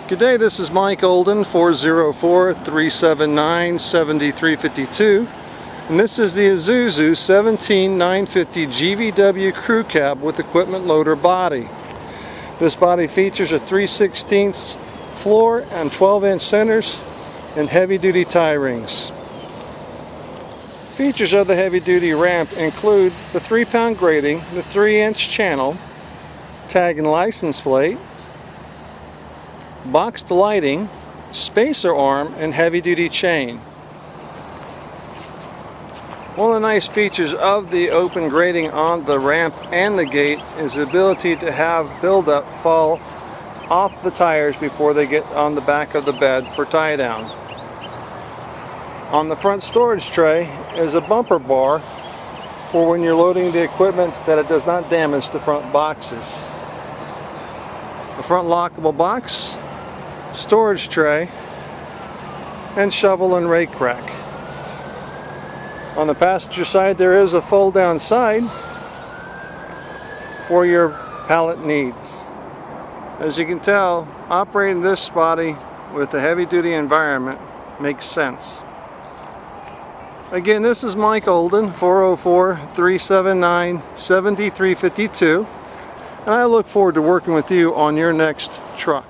Good day, this is Mike Olden, 404-379-7352, and this is the Isuzu 17950 GVW Crew Cab with equipment loader body. This body features a 3/16 floor and 12-inch centers and heavy-duty tie rings. Features of the heavy-duty ramp include the 3-pound grating, the 3-inch channel, tag and license plate, boxed lighting, spacer arm, and heavy-duty chain. One of the nice features of the open grating on the ramp and the gate is the ability to have buildup fall off the tires before they get on the back of the bed for tie down. On the front storage tray is a bumper bar for when you're loading the equipment that it does not damage the front boxes. The front lockable box, storage tray, and shovel and rake rack. On the passenger side there is a fold down side for your pallet needs. As you can tell, operating this body with a heavy duty environment makes sense. Again, this is Mike Olden, 404-379-7352, and I look forward to working with you on your next truck.